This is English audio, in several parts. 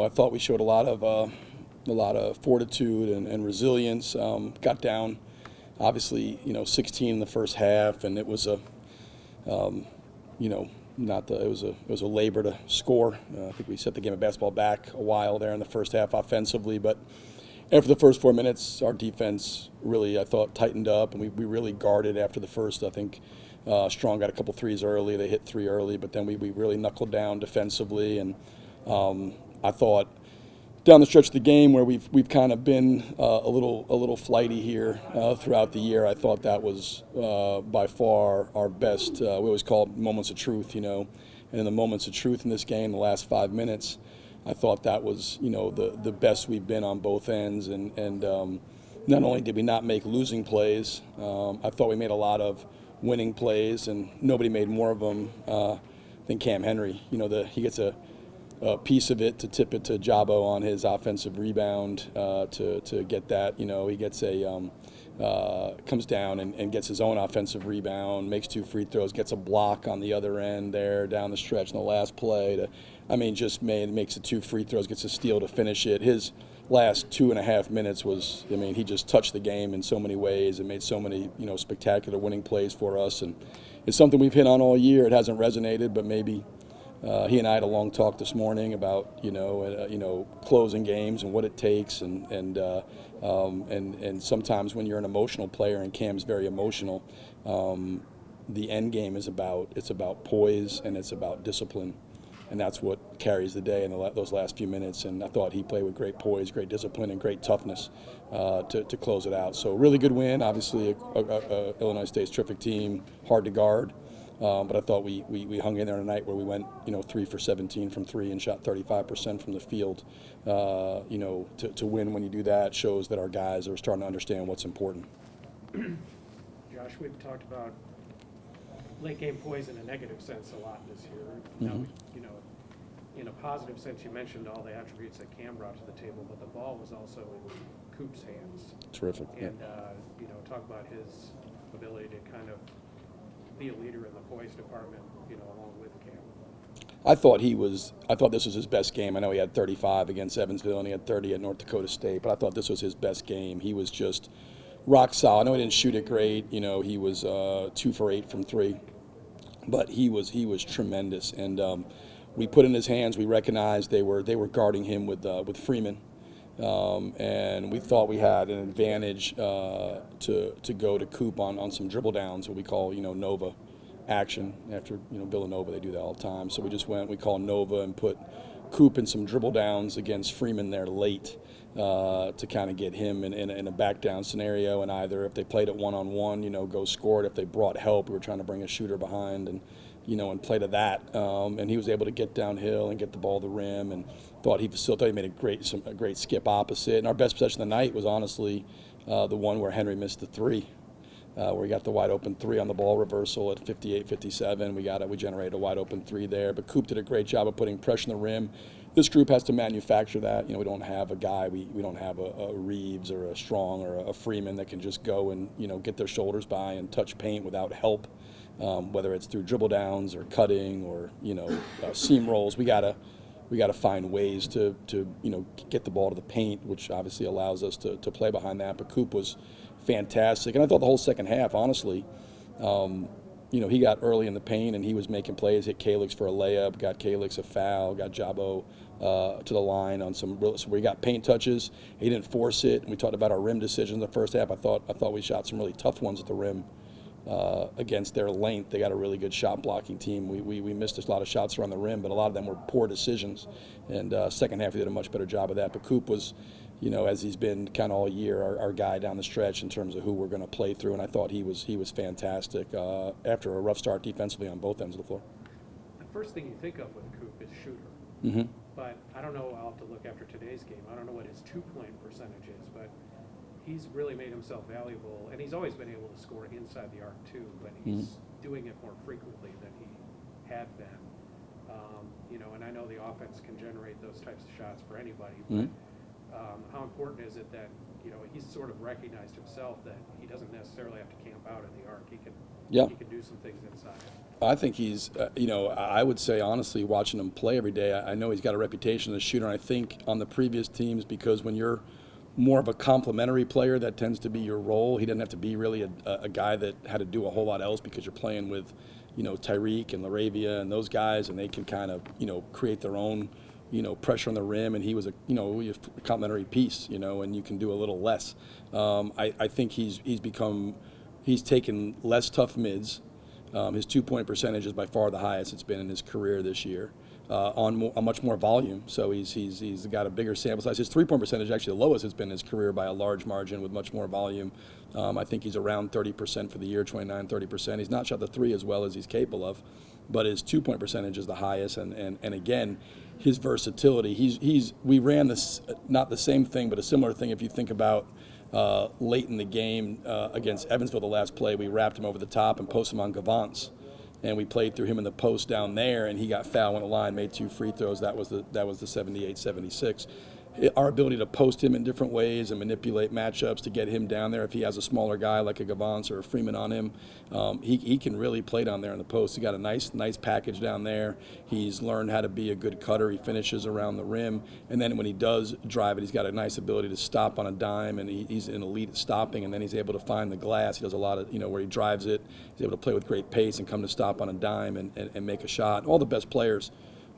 I thought we showed a lot of fortitude and resilience. Got down, obviously, 16 in the first half, and it was a, you know, not the it was a labor to score. I think we set the game of basketball back a while there in the first half offensively, but after the first 4 minutes, our defense really, I thought, tightened up, and we really guarded after the first. I think Strong got a couple threes early. They hit three early, but then we really knuckled down defensively, and I thought down the stretch of the game where we've kind of been a little flighty here throughout the year. I thought that was by far our best. We always call it moments of truth, and in the moments of truth in this game, the last 5 minutes, I thought that was the best we've been on both ends, and not only did we not make losing plays, I thought we made a lot of winning plays, and nobody made more of them than Cam Henry. He gets a piece of it to tip it to Jabo on his offensive rebound to get that. He gets comes down and gets his own offensive rebound, makes two free throws, gets a block on the other end there down the stretch in the last play. Makes it two free throws, gets a steal to finish it. His last 2.5 minutes was, he just touched the game in so many ways and made so many, spectacular winning plays for us. And it's something we've hit on all year. It hasn't resonated, but maybe he and I had a long talk this morning about closing games and what it takes, and sometimes when you're an emotional player, and Cam's very emotional, the end game is about poise and it's about discipline, and that's what carries the day in those last few minutes. And I thought he played with great poise, great discipline, and great toughness to close it out. So really good win. Obviously, Illinois State's terrific team, hard to guard. But I thought we hung in there tonight where we went 3 for 17 from three and shot 35% from the field. To win when you do that shows that our guys are starting to understand what's important. Josh, we've talked about late game poise in a negative sense a lot this year. Mm-hmm. Now, in a positive sense, you mentioned all the attributes that Cam brought to the table, but the ball was also in Coop's hands. Terrific. And talk about his ability to kind of be a leader in the poise department, along with Cam. I thought this was his best game. I know he had 35 against Evansville and he had 30 at North Dakota State, but I thought this was his best game. He was just rock solid. I know he didn't shoot it great. He was 2 for 8 from three, but he was tremendous. And we put in his hands. We recognized they were guarding him with Freeman. And we thought we had an advantage to go to Coop on some dribble downs, what we call Nova action. After Villanova, they do that all the time. So we call Nova and put Coop in some dribble downs against Freeman there late to kind of get him in a back down scenario. And either if they played it one-on-one, go score it. If they brought help, we were trying to bring a shooter behind and play to that. And he was able to get downhill and get the ball to the rim, and thought he made a great skip opposite. And our best possession of the night was honestly the one where Henry missed the three, where he got the wide open three on the ball reversal at 58-57. We generated a wide open three there. But Coop did a great job of putting pressure on the rim. This group has to manufacture that. We don't have a guy, we don't have a Reeves or a Strong or a Freeman that can just go and get their shoulders by and touch paint without help. Whether it's through dribble downs or cutting or seam rolls, we gotta find ways to get the ball to the paint, which obviously allows us to play behind that. But Coop was fantastic, and I thought the whole second half, honestly, he got early in the paint and he was making plays. Hit Calix for a layup, got Calix a foul, got Jabo to the line on so we got paint touches. He didn't force it. And we talked about our rim decisions in the first half. I thought we shot some really tough ones at the rim. Against their length, they got a really good shot blocking team. We missed a lot of shots around the rim, but a lot of them were poor decisions. And second half, we did a much better job of that. But Coop was, as he's been kind of all year, our guy down the stretch in terms of who we're going to play through. And I thought he was fantastic after a rough start defensively on both ends of the floor. The first thing you think of with Coop is shooter. Mm-hmm. But I don't know. I'll have to look after today's game. I don't know what his 2-point percentage is, but he's really made himself valuable, and he's always been able to score inside the arc too, but he's doing it more frequently than he had been. And I know the offense can generate those types of shots for anybody, but how important is it that, he's sort of recognized himself that he doesn't necessarily have to camp out in the arc. Yeah. He can do some things inside. I think he's, I would say honestly, watching him play every day, I know he's got a reputation as a shooter. And I think on the previous teams, because when you're more of a complementary player, that tends to be your role. He doesn't have to be really a guy that had to do a whole lot else because you're playing with, Tyreek and Laravia and those guys, and they can kind of, create their own, pressure on the rim. And he was a complementary piece, and you can do a little less. I think he's taken less tough mids. His 2-point percentage is by far the highest it's been in his career this year, on a much more volume. So he's got a bigger sample size. His 3-point percentage actually the lowest it's been in his career by a large margin with much more volume. I think he's around 30% for the year, 30%. He's not shot the three as well as he's capable of, but his 2-point percentage is the highest. And again, his versatility. We ran this not the same thing, but a similar thing. If you think about late in the game against Evansville, the last play, we wrapped him over the top and posted him on Gavance, and we played through him in the post down there, and he got fouled on the line, made 2 free throws. That was the 78-76. Our ability to post him in different ways and manipulate matchups to get him down there. If he has a smaller guy like a Gavance or a Freeman on him, he can really play down there in the post. He got a nice package down there. He's learned how to be a good cutter. He finishes around the rim, and then when he does drive it, he's got a nice ability to stop on a dime, and he's an elite at stopping. And then he's able to find the glass. He does a lot of where he drives it. He's able to play with great pace and come to stop on a dime and make a shot. All the best players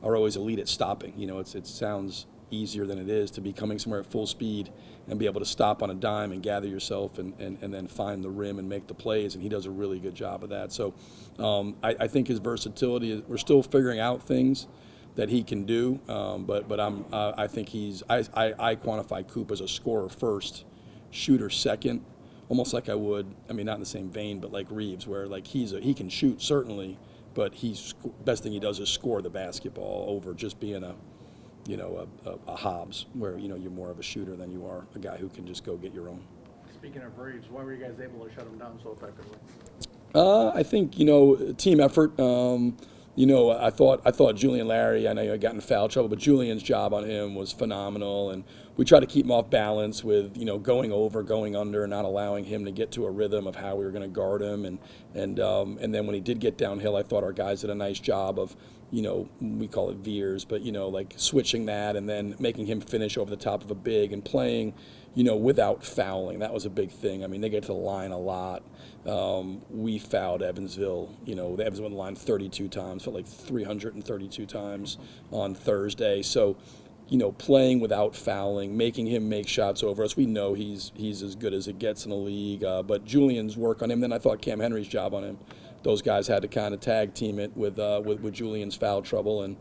are always elite at stopping. It sounds easier than it is to be coming somewhere at full speed and be able to stop on a dime and gather yourself and then find the rim and make the plays, and he does a really good job of that. So I think his versatility, we're still figuring out things that he can do, but I think I quantify Coop as a scorer first, shooter second, almost like I would, not in the same vein, but like Reeves, where like he can shoot certainly, but best thing he does is score the basketball over just being a Hobbs, where you're more of a shooter than you are a guy who can just go get your own. Speaking of Reeves, why were you guys able to shut him down so effectively? I think team effort. I thought Julian Larry. I know he got in foul trouble, but Julian's job on him was phenomenal, and we tried to keep him off balance with going over, going under, and not allowing him to get to a rhythm of how we were going to guard him. And then when he did get downhill, I thought our guys did a nice job of we call it veers, but like switching that and then making him finish over the top of a big and playing without fouling. That was a big thing. They get to the line a lot. We fouled Evansville. The Evansville went to the line 32 times, felt like 332 times on Thursday. So, playing without fouling, making him make shots over us. We know he's as good as it gets in the league. But Julian's work on him. Then I thought Cam Henry's job on him. Those guys had to kind of tag team it with Julian's foul trouble, and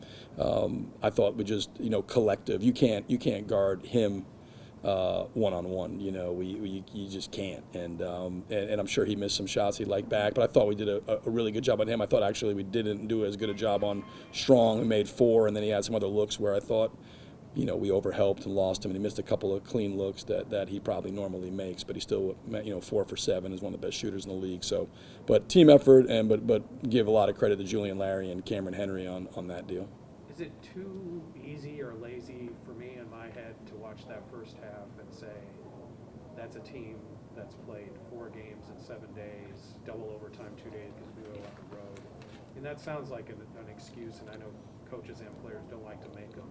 I thought we just collective. You can't guard him one-on-one. You just can't. And I'm sure he missed some shots he'd like back, but I thought we did a really good job on him. I thought actually we didn't do as good a job on Strong. We made 4, and then he had some other looks where I thought we overhelped and lost him, and he missed a couple of clean looks that he probably normally makes, but he still 4 for 7 is one of the best shooters in the league. So, but team effort, and but give a lot of credit to Julian Larry and Cameron Henry on that deal. Is it too easy or lazy for me in my head to watch that first half and say that's a team that's played 4 games in 7 days, double overtime 2 days because we were on the road? And that sounds like an excuse, and I know coaches and players don't like to make them.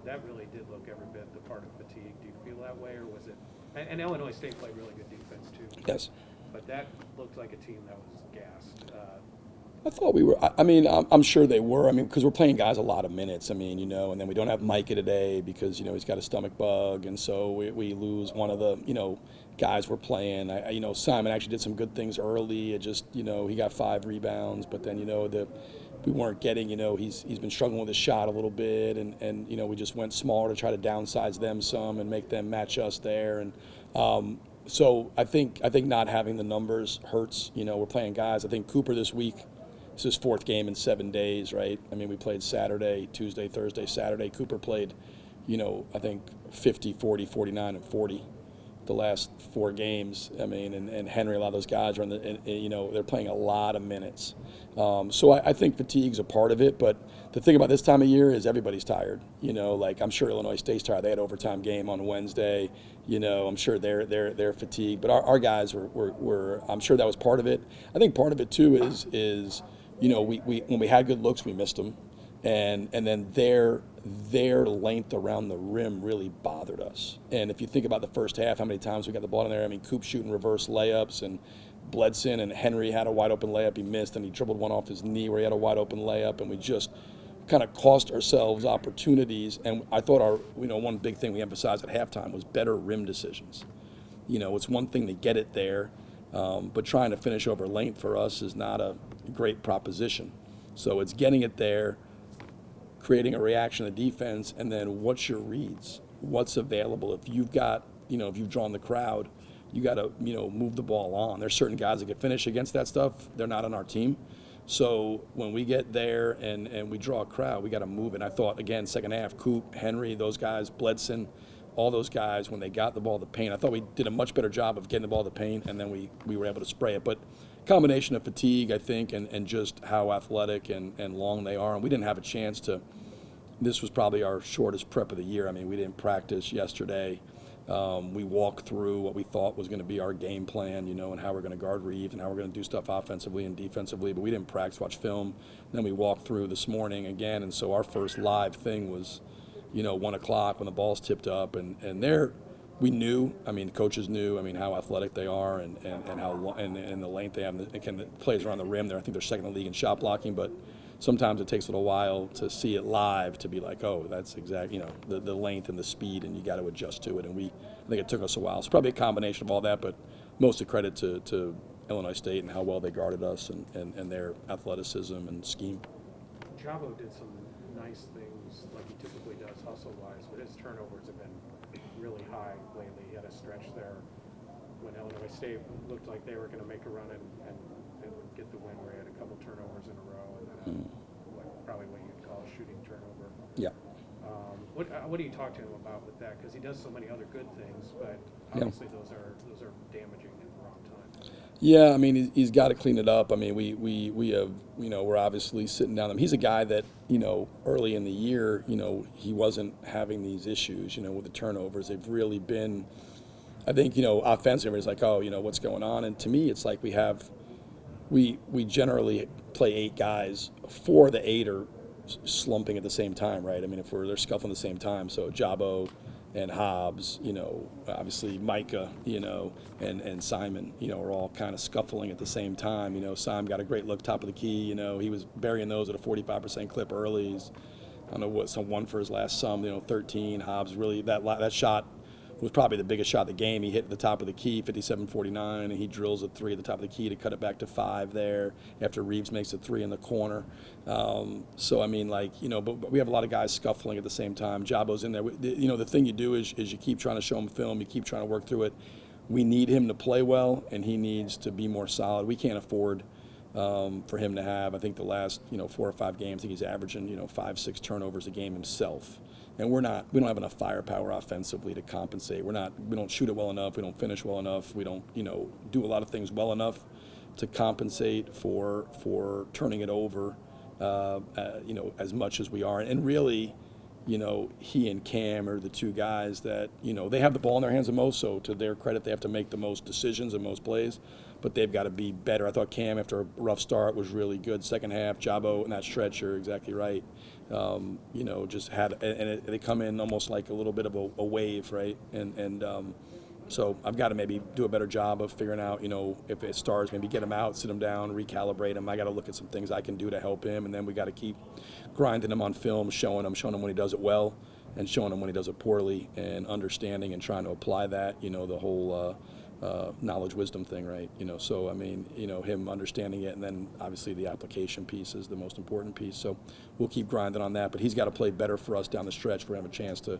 That really did look every bit the part of fatigue. Do you feel that way, or was it? And Illinois State played really good defense too. Yes. But that looked like a team that was gassed. I thought we were. I'm sure they were. Because we're playing guys a lot of minutes. And then we don't have Micah today because he's got a stomach bug, and so we lose one of the guys we're playing. Simon actually did some good things early. It just he got 5 rebounds, but then we weren't getting, he's been struggling with his shot a little bit, and we just went smaller to try to downsize them some and make them match us there. And so I think not having the numbers hurts. We're playing guys. I think Cooper this week, it's his 4th game in 7 days, right? We played Saturday, Tuesday, Thursday, Saturday. Cooper played, I think 50, 40, 49, and 40. the last 4 games. I mean, and Henry, a lot of those guys are they're playing a lot of minutes. So I think fatigue's a part of it, but the thing about this time of year is everybody's tired. Like I'm sure Illinois State's tired. They had an overtime game on Wednesday. I'm sure they're fatigued. But our guys were I'm sure that was part of it. I think part of it too is we when we had good looks, we missed them, and then their length around the rim really bothered us. And if you think about the first half, how many times we got the ball in there? I mean, Coop shooting reverse layups, and Bledson and Henry had a wide open layup he missed, and he dribbled one off his knee where he had a wide open layup, and we just kind of cost ourselves opportunities. And I thought one big thing we emphasized at halftime was better rim decisions. It's one thing to get it there, but trying to finish over length for us is not a great proposition. So it's getting it there, creating a reaction to defense, and then what's your reads? What's available? If you've got, if you've drawn the crowd, you got to, move the ball on. There's certain guys that can finish against that stuff. They're not on our team. So when we get there and we draw a crowd, we got to move it. And I thought, again, second half, Coop, Henry, those guys, Bledson, all those guys, when they got the ball to the paint, I thought we did a much better job of getting the ball to the paint, and then we were able to spray it. But combination of fatigue, I think, and just how athletic and long they are. And we didn't have a chance to – this was probably our shortest prep of the year. I mean, we didn't practice yesterday. We walked through what we thought was going to be our game plan, and how we're going to guard Reeves and how we're going to do stuff offensively and defensively. But we didn't practice, watch film. And then we walked through this morning again. And so our first live thing was, 1 o'clock when the ball's tipped up. And there we knew, the coaches knew, how athletic they are and how long, and the length they have. The plays around the rim there. I think they're second in the league in shot blocking. But sometimes it takes a little while to see it live to be like, oh, that's exactly, the length and the speed, and you got to adjust to it. And I think it took us a while. It's probably a combination of all that, but mostly credit to Illinois State and how well they guarded us and their athleticism and scheme. Jabo did some nice things like he typically does hustle-wise, but his turnovers have been really high lately. He had a stretch there when Illinois State looked like they were going to make a run and get the win, where he had a couple turnovers in a row, and then probably what you'd call a shooting turnover. Yeah. What do you talk to him about with that? Because he does so many other good things, but obviously those are damaging at the wrong time. Yeah, he's got to clean it up. We have, we're obviously sitting down. He's a guy that, early in the year, he wasn't having these issues, with the turnovers. They've really been, I think, offensively, it's like, oh, what's going on? And to me, it's like we generally play 8 guys. 4 of the 8 are slumping at the same time, right? If they're scuffling at the same time. So Jabo and Hobbs, obviously Micah, and Simon, are all kind of scuffling at the same time. Simon got a great look top of the key. He was burying those at a 45% clip early. He's, I don't know what, some 1 for his last 13. Hobbs really, that shot was probably the biggest shot of the game. He hit at the top of the key, 57-49, and he drills a 3 at the top of the key to cut it back to 5 there after Reeves makes a 3 in the corner. But we have a lot of guys scuffling at the same time. Jabo's in there. The thing you do is you keep trying to show him film, you keep trying to work through it. We need him to play well, and he needs to be more solid. We can't afford for him to have, I think the last 4 or 5 games, I think he's averaging 5-6 turnovers a game himself. And we don't have enough firepower offensively to compensate. We don't shoot it well enough. We don't finish well enough. We don't, do a lot of things well enough to compensate for turning it over, as much as we are. And really, he and Cam are the 2 guys that, they have the ball in their hands the most. So to their credit, they have to make the most decisions and most plays. But they've got to be better. I thought Cam, after a rough start, was really good second half. Jabo in that stretch, you're exactly right. Just had, and they come in almost like a little bit of a wave, right? So I've got to maybe do a better job of figuring out, if it starts, maybe get him out, sit him down, recalibrate him. I got to look at some things I can do to help him, and then we got to keep grinding him on film, showing him when he does it well, and showing him when he does it poorly, and understanding and trying to apply that, the whole knowledge wisdom thing, right? Him understanding it, and then obviously the application piece is the most important piece. So we'll keep grinding on that, but he's got to play better for us down the stretch for him to have a chance to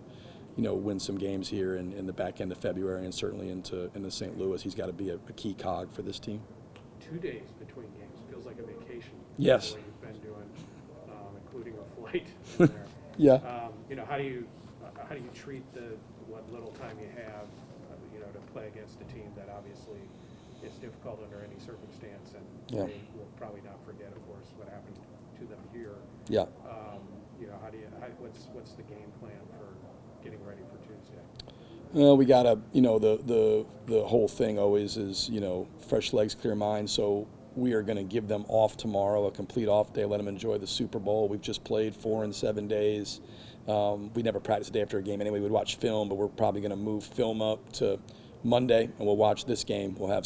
win some games here in the back end of February, and certainly into St. Louis. He's got to be a key cog for this team. 2 days between games feels like a vacation. Yes. What you've been doing, including a flight there. Yeah. How do you treat what little time you have? to play against a team that obviously is difficult under any circumstance, and Yeah. they will probably not forget, of course, what happened to them here. Yeah. What's the game plan for getting ready for Tuesday? Well, we gotta, the whole thing always is, fresh legs, clear minds. So we are going to give them off tomorrow, a complete off day, let them enjoy the Super Bowl. We've just played 4 in 7 days. We never practice a day after a game anyway. We'd watch film, but we're probably going to move film up to Monday, and we'll watch this game. We'll have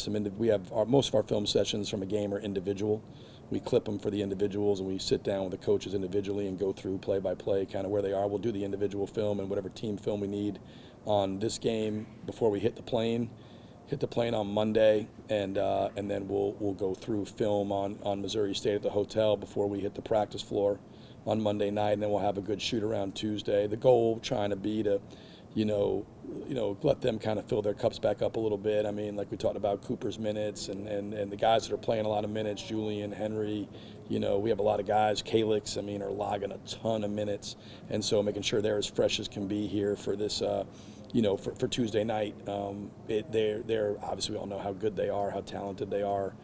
most of our film sessions from a game are individual. We clip them for the individuals, and we sit down with the coaches individually and go through play by play, kind of where they are. We'll do the individual film and whatever team film we need on this game before we hit the plane. Hit the plane on Monday, and then we'll go through film on Missouri State at the hotel before we hit the practice floor on Monday night, and then we'll have a good shoot around Tuesday. The goal trying to be to, let them kind of fill their cups back up a little bit. I mean, like we talked about Cooper's minutes and the guys that are playing a lot of minutes, Julian, Henry, we have a lot of guys, Calix, are logging a ton of minutes, and so making sure they're as fresh as can be here for this, for Tuesday night. They're obviously, we all know how good they are, how talented they are.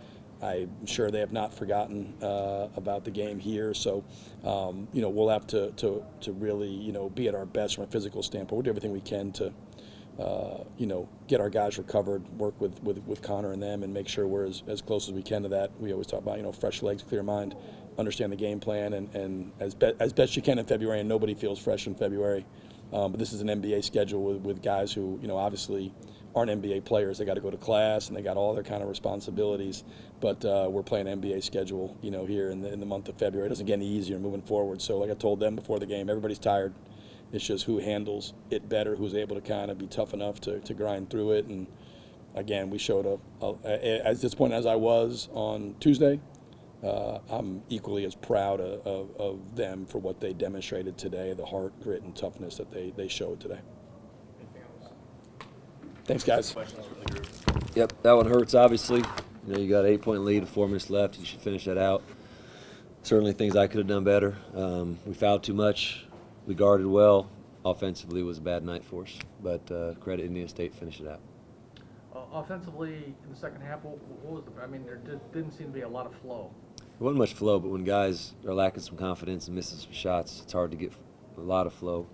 I'm sure they have not forgotten about the game here. So, we'll have to really, be at our best from a physical standpoint. We'll do everything we can to, get our guys recovered, work with Connor and them, and make sure we're as close as we can to that. We always talk about, fresh legs, clear mind, understand the game plan, and as best you can in February, and nobody feels fresh in February. But this is an NBA schedule with guys who, obviously aren't NBA players. They got to go to class, and they got all their kind of responsibilities. But we're playing an NBA schedule, here in the month of February. It doesn't get any easier moving forward. So like I told them before the game, everybody's tired. It's just who handles it better, who's able to kind of be tough enough to grind through it. And, again, we showed as disappointed as I was on Tuesday. I'm equally as proud of them for what they demonstrated today, the heart, grit, and toughness that they showed today. Thanks, guys. Yep, that one hurts, obviously. You got an 8-point lead with 4 minutes left. You should finish that out. Certainly things I could have done better. We fouled too much. We guarded well. Offensively, it was a bad night for us. But credit Indiana State, finish it out. Offensively, in the second half, what was there didn't seem to be a lot of flow. There wasn't much flow, but when guys are lacking some confidence and missing some shots, it's hard to get a lot of flow.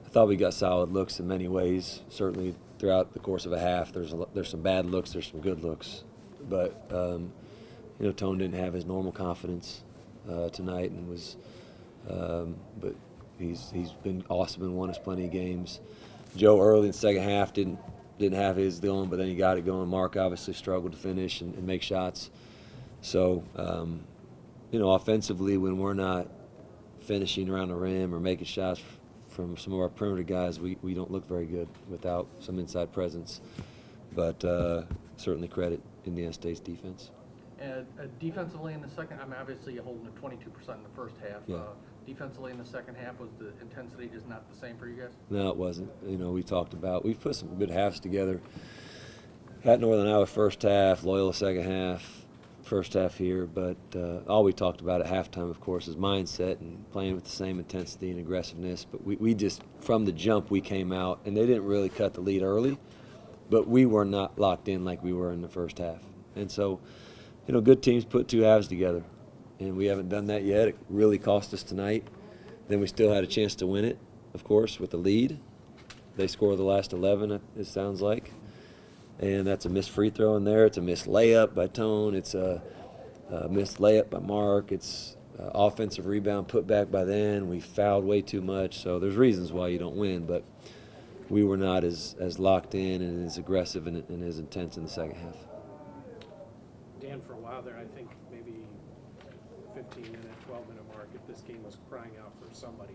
I thought we got solid looks in many ways. Certainly throughout the course of a half, there's some bad looks, there's some good looks. But, Tone didn't have his normal confidence tonight, and was, but he's been awesome and won us plenty of games. Joe early in the second half didn't have his going, but then he got it going. Mark obviously struggled to finish and make shots. So, offensively, when we're not finishing around the rim or making shots from some of our perimeter guys, we don't look very good without some inside presence. But certainly credit Indiana State's defense. And defensively in the second, obviously you're holding at 22% in the first half. Yeah. Defensively in the second half, was the intensity just not the same for you guys? No, it wasn't. We've put some good halves together. At Northern Iowa first half, Loyola second half, first half here, but all we talked about at halftime, of course, is mindset and playing with the same intensity and aggressiveness. But we just, from the jump, we came out, and they didn't really cut the lead early, but we were not locked in like we were in the first half. And so, good teams put 2 halves together, and we haven't done that yet. It really cost us tonight. Then we still had a chance to win it, of course, with the lead. They scored the last 11, it sounds like. And that's a missed free throw in there. It's a missed layup by Tone. It's a missed layup by Mark. It's offensive rebound put back by then. We fouled way too much. So there's reasons why you don't win, but we were not as locked in and as aggressive and as intense in the second half. Dan, for a while there, I think maybe 15-minute, 12-minute mark, if this game was crying out for somebody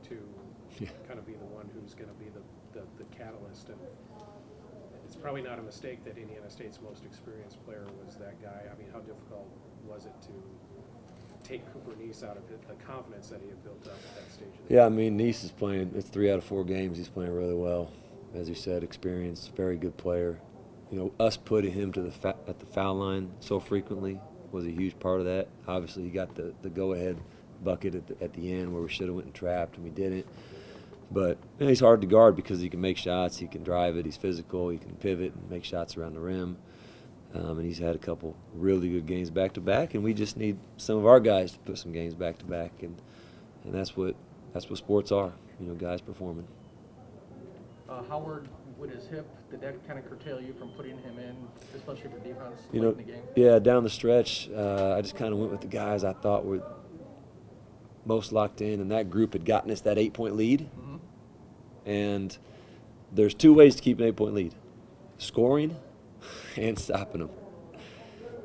to kind of be the one who's going to be the catalyst. And it's probably not a mistake that Indiana State's most experienced player was that guy. How difficult was it to take Cooper Neese out of the confidence that he had built up at that stage of the game? Neese is playing. It's 3 out of 4 games. He's playing really well. As you said, experienced, very good player. Us putting him at the foul line so frequently was a huge part of that. Obviously, he got the go-ahead bucket at the end where we should have went and trapped, and we didn't. But he's hard to guard because he can make shots, he can drive it, he's physical, he can pivot and make shots around the rim. And he's had a couple really good games back to back, and we just need some of our guys to put some games back to back, and that's what sports are, guys performing. Howard, with his hip, did that kind of curtail you from putting him in, especially for defense You late know, in the game? yeah, down the stretch, I just kind of went with the guys I thought were most locked in, and that group had gotten us that 8-point lead. Mm-hmm. And there's two ways to keep an 8-point lead: scoring and stopping them.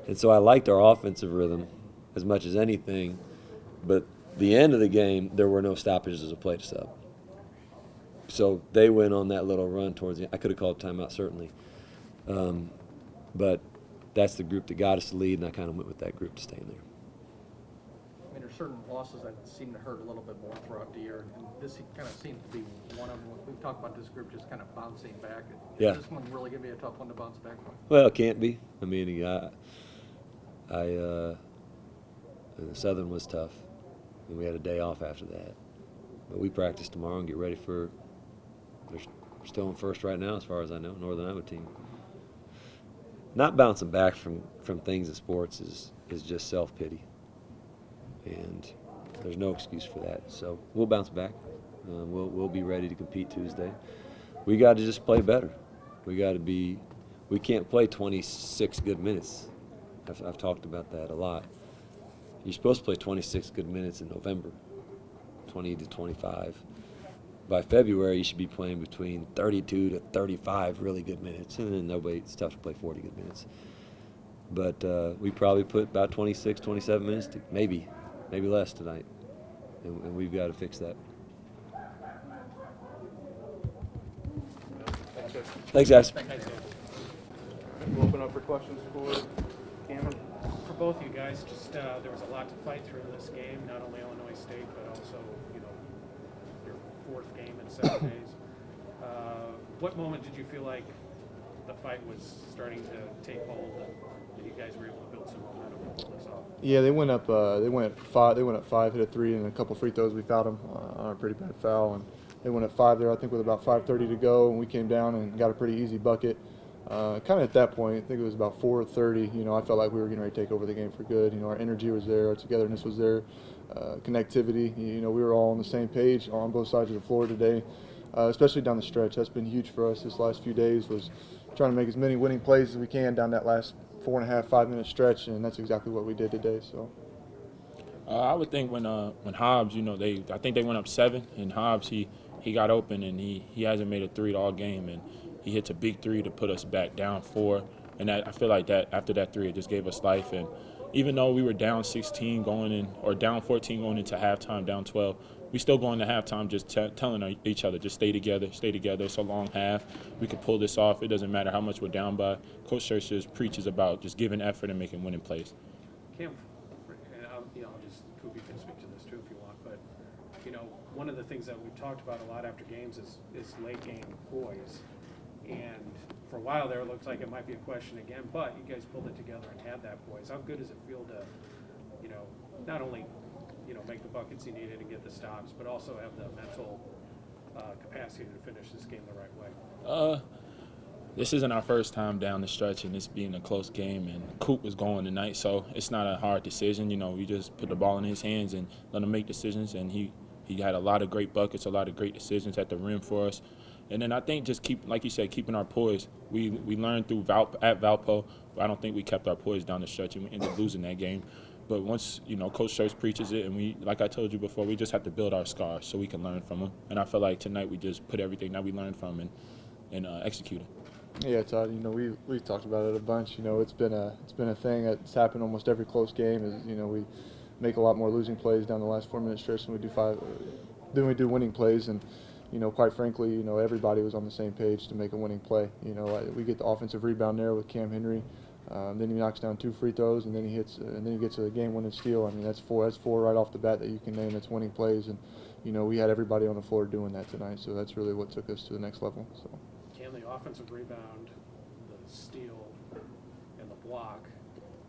And so I liked our offensive rhythm as much as anything, but the end of the game, there were no stoppages as a play to sub. So they went on that little run towards the end. I could have called timeout, certainly. But that's the group that got us the lead, and I kind of went with that group to stay in there. I mean, there's certain losses that seem to hurt a little bit more throughout the year, and this kind of seems to be one of them. We've talked about this group just kind of bouncing back. Yeah. Is this one really going to be a tough one to bounce back from? Well, it can't be. I mean, the Southern was tough, and we had a day off after that. But we practice tomorrow and get ready for. They're still in first right now, as far as I know, Northern Iowa team. Not bouncing back from things in sports is just self-pity, and there's no excuse for that. So we'll bounce back. We'll be ready to compete Tuesday. We got to just play better. We can't play 26 good minutes. I've talked about that a lot. You're supposed to play 26 good minutes in November, 20 to 25. By February, you should be playing between 32 to 35 really good minutes, and then it's tough to play 40 good minutes. But we probably put about 26, 27 minutes, maybe less tonight, and we've got to fix that. Thanks, guys. We'll open up for questions for Cameron. For both you guys, just there was a lot to fight through in this game, not only Illinois State, but also, your fourth game in 7 days. What moment did you feel like the fight was starting to take hold and you guys were able to build some momentum to pull this off? Yeah, they went up. They went up five, hit a three, and a couple free throws. We fouled them on a pretty bad foul, and they went up 5 there. I think with about 5:30 to go, and we came down and got a pretty easy bucket. Kind of at that point, I think it was about 4:30. I felt like we were getting ready to take over the game for good. Our energy was there, our togetherness was there, connectivity. We were all on the same page on both sides of the floor today, especially down the stretch. That's been huge for us this last few days. Was trying to make as many winning plays as we can down that last 4.5, 5-minute stretch, and that's exactly what we did today. So. I would think when Hobbs, I think they went up 7, and Hobbs he got open and he hasn't made a three all game, and he hits a big three to put us back down 4, and I feel like that after that three it just gave us life. And even though we were down 16 or down 14 going into halftime, down 12, we still going to halftime just telling each other, just stay together. It's a long half. We could pull this off. It doesn't matter how much we're down by. Coach Church just preaches about just giving effort and making winning plays. Cam, and Kubi can speak to this too if you want, but one of the things that we've talked about a lot after games is late game poise, and for a while there it looked like it might be a question again, but you guys pulled it together and had that poise. How good does it feel to, not only make the buckets you needed and get the stops, but also have the mental capacity to finish this game the right way? This isn't our first time down the stretch, and this being a close game, and Coop was going tonight, so it's not a hard decision. We just put the ball in his hands and let him make decisions, and he had a lot of great buckets, a lot of great decisions at the rim for us. And then I think just like you said, keeping our poise. We learned through at Valpo, but I don't think we kept our poise down the stretch, and we ended up losing that game. But once, Coach Church preaches it, and we, like I told you before, we just have to build our scars so we can learn from them. And I feel like tonight we just put everything that we learned from and executed. Yeah, Todd. We've talked about it a bunch. It's been a thing that's happened almost every close game. Is we make a lot more losing plays down the last 4-minute stretch than we do winning plays. And quite frankly, everybody was on the same page to make a winning play. We get the offensive rebound there with Cam Henry. Then he knocks down 2 free throws, and then he gets a game-winning steal. I mean, that's four right off the bat that you can name. That's winning plays, and we had everybody on the floor doing that tonight. So that's really what took us to the next level. So. Cam, the offensive rebound, the steal, and the block,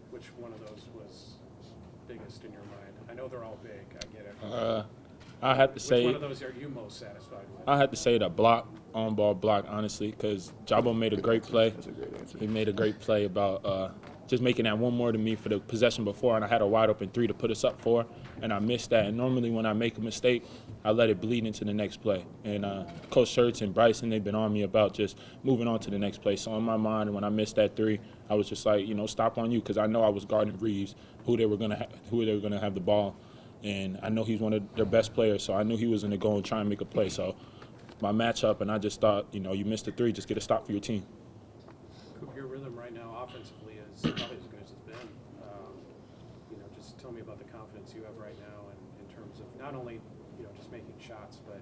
which one of those was biggest in your mind? I know they're all big. I get it. I have to Which say one of those are you most satisfied with? I had to say the block, on ball block, honestly, because Jabo made a great play. That's a great answer. He made a great play about just making that one more to me for the possession before, and I had a wide open 3 to put us up 4, and I missed that. And normally when I make a mistake, I let it bleed into the next play. And Coach Schertz and Bryson, they've been on me about just moving on to the next play. So in my mind, when I missed that 3, I was just like, stop on you, because I know I was guarding Reeves, who they were gonna have the ball. And I know he's one of their best players, so I knew he was going to go and try and make a play. So my matchup, and I just thought, you missed a 3, just get a stop for your team. Coop, your rhythm right now offensively is probably as good as it's been. Just tell me about the confidence you have right now in terms of not only, just making shots, but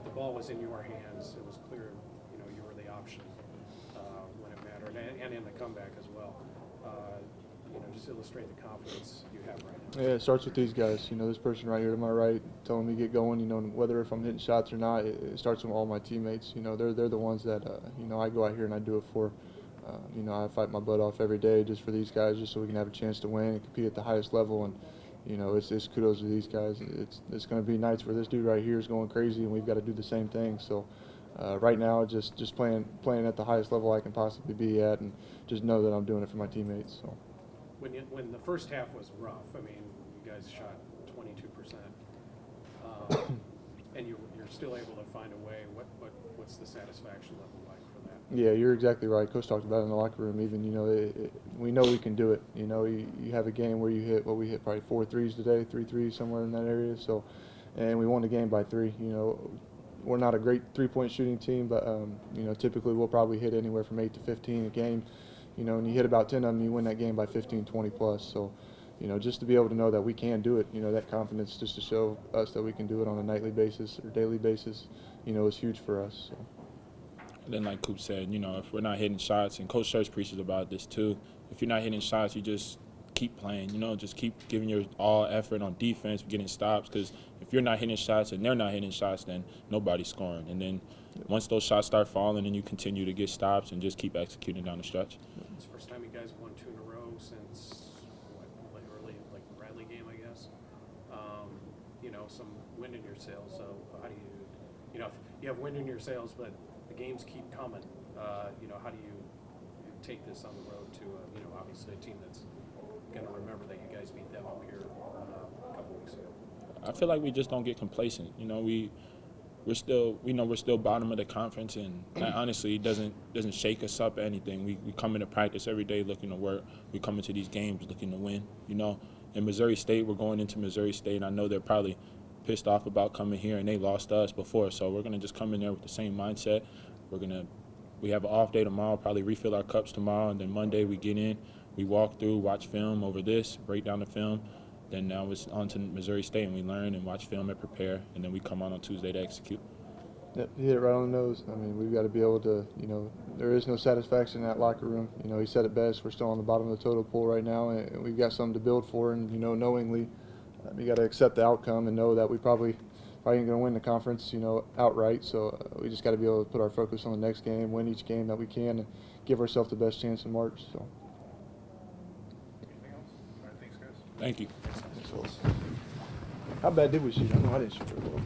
the ball was in your hands. It was clear, you were the option when it mattered, and in the comeback as well. Just illustrate the confidence you have right now. Yeah, it starts with these guys. This person right here to my right telling me to get going. Whether if I'm hitting shots or not, it starts with all my teammates. They're the ones that I go out here and I do it for. I fight my butt off every day just for these guys, just so we can have a chance to win and compete at the highest level. And it's kudos to these guys. It's going to be nights where this dude right here is going crazy, and we've got to do the same thing. So right now, just playing at the highest level I can possibly be at, and just know that I'm doing it for my teammates. So. When the first half was rough, I mean, you guys shot 22%, and you're still able to find a way. What's the satisfaction level like for that? Yeah, you're exactly right. Coach talked about it in the locker room. Even we know we can do it. You have a game where you hit we hit probably 4 threes today, 3 threes somewhere in that area. So, and we won the game by 3. We're not a great 3-point shooting team, but typically we'll probably hit anywhere from 8 to 15 a game. And you hit about 10 of them, you win that game by 15, 20 plus. So, just to be able to know that we can do it, that confidence just to show us that we can do it on a nightly basis or daily basis, is huge for us. So. And then like Coop said, if we're not hitting shots, and Coach Schertz preaches about this too, if you're not hitting shots, you just keep playing, just keep giving your all effort on defense, getting stops, because if you're not hitting shots and they're not hitting shots, then nobody's scoring. And then once those shots start falling, then you continue to get stops and just keep executing down the stretch. It's the first time you guys won 2 in a row since early Bradley game, I guess. Some wind in your sails. So how do you, you have wind in your sails, but the games keep coming. How do you take this on the road to, obviously a team that's going to remember that you guys beat them up here a couple weeks ago? I feel like we just don't get complacent. We're still bottom of the conference, and that honestly doesn't shake us up or anything. We come into practice every day looking to work. We come into these games looking to win. In Missouri State, we're going into Missouri State, and I know they're probably pissed off about coming here, and they lost to us before. So we're gonna just come in there with the same mindset. We have an off day tomorrow, probably refill our cups tomorrow, and then Monday we get in, we walk through, watch film over this, break down the film. Then now it's on to Missouri State, and we learn and watch film and prepare, and then we come on Tuesday to execute. Yep, you hit it right on the nose. I mean, we've got to be able to, there is no satisfaction in that locker room. He said it best. We're still on the bottom of the total pool right now, and we've got something to build for. And, knowingly, you got to accept the outcome and know that we probably ain't going to win the conference, outright. So we just got to be able to put our focus on the next game, win each game that we can, and give ourselves the best chance in March. So. Anything else? All right, thanks, guys. Thank you. How bad did we shoot? I know I didn't shoot very well.